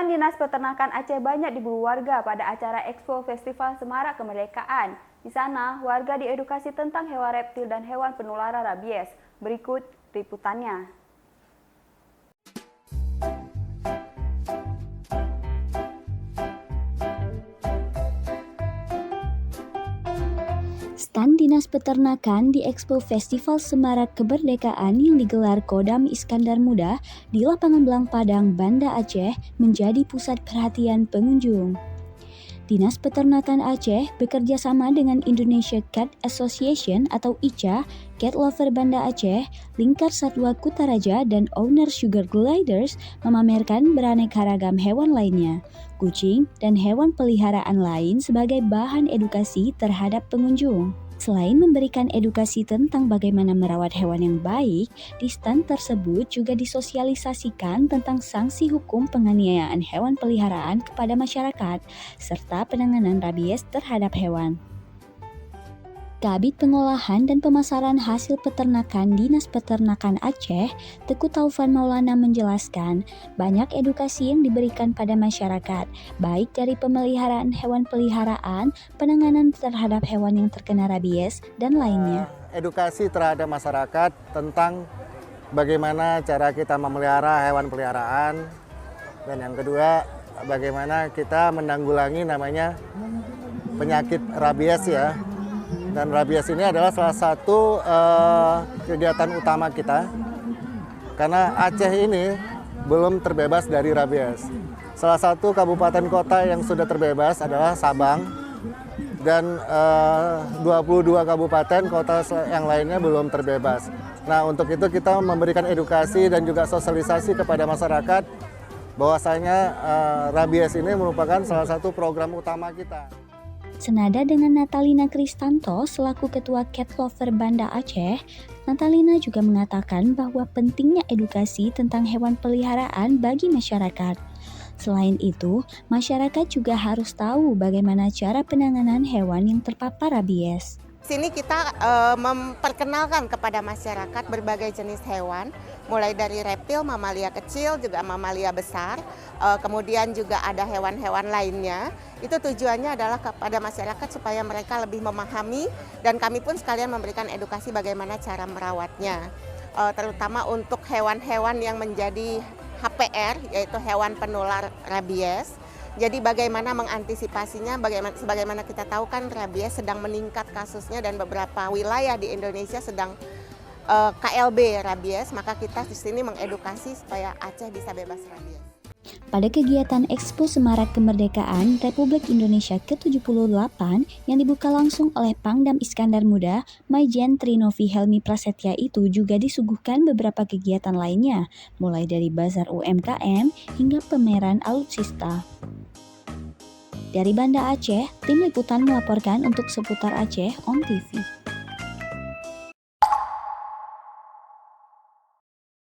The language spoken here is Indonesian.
Ikan Dinas Peternakan Aceh banyak diburu warga pada acara Expo Festival Semarak Kemerdekaan. Di sana, warga diedukasi tentang hewan reptil dan hewan penular rabies. Berikut liputannya. Stand Dinas Peternakan di Expo Festival Semarak Kemerdekaan yang digelar Kodam Iskandar Muda di Lapangan Belang Padang, Banda Aceh menjadi pusat perhatian pengunjung. Dinas Peternakan Aceh bekerja sama dengan Indonesia Cat Association atau ICA, Cat Lover Banda Aceh, Lingkar Satwa Kutaraja, dan Owner Sugar Gliders memamerkan beraneka ragam hewan lainnya, kucing, dan hewan peliharaan lain sebagai bahan edukasi terhadap pengunjung. Selain memberikan edukasi tentang bagaimana merawat hewan yang baik, di stand tersebut juga disosialisasikan tentang sanksi hukum penganiayaan hewan peliharaan kepada masyarakat, serta penanganan rabies terhadap hewan. Kabid Pengolahan dan Pemasaran Hasil Peternakan Dinas Peternakan Aceh, Teguh Taufan Maulana menjelaskan, banyak edukasi yang diberikan pada masyarakat, baik dari pemeliharaan hewan peliharaan, penanganan terhadap hewan yang terkena rabies, dan lainnya. Edukasi terhadap masyarakat tentang bagaimana cara kita memelihara hewan peliharaan, dan yang kedua, bagaimana kita menanggulangi namanya penyakit rabies ya. Dan rabies ini adalah salah satu kegiatan utama kita, karena Aceh ini belum terbebas dari rabies. Salah satu kabupaten kota yang sudah terbebas adalah Sabang, dan 22 kabupaten kota yang lainnya belum terbebas. Nah, untuk itu kita memberikan edukasi dan juga sosialisasi kepada masyarakat bahwasanya rabies ini merupakan salah satu program utama kita. Senada dengan Natalina Kristanto selaku Ketua Cat Lover Banda Aceh, Natalina juga mengatakan bahwa pentingnya edukasi tentang hewan peliharaan bagi masyarakat. Selain itu, masyarakat juga harus tahu bagaimana cara penanganan hewan yang terpapar rabies. Sini kita memperkenalkan kepada masyarakat berbagai jenis hewan, mulai dari reptil, mamalia kecil, juga mamalia besar, kemudian juga ada hewan-hewan lainnya. Itu tujuannya adalah kepada masyarakat supaya mereka lebih memahami, dan kami pun sekalian memberikan edukasi bagaimana cara merawatnya. Terutama untuk hewan-hewan yang menjadi HPR, yaitu hewan penular rabies. Jadi bagaimana mengantisipasinya, sebagaimana kita tahu kan rabies sedang meningkat kasusnya dan beberapa wilayah di Indonesia sedang KLB rabies, maka kita di sini mengedukasi supaya Aceh bisa bebas rabies. Pada kegiatan Expo Semarak Kemerdekaan Republik Indonesia ke-78 yang dibuka langsung oleh Pangdam Iskandar Muda, Maijen Trinovi Helmi Prasetya itu juga disuguhkan beberapa kegiatan lainnya, mulai dari bazar UMKM hingga pameran alutsista. Dari Banda Aceh, tim liputan melaporkan untuk seputar Aceh on TV.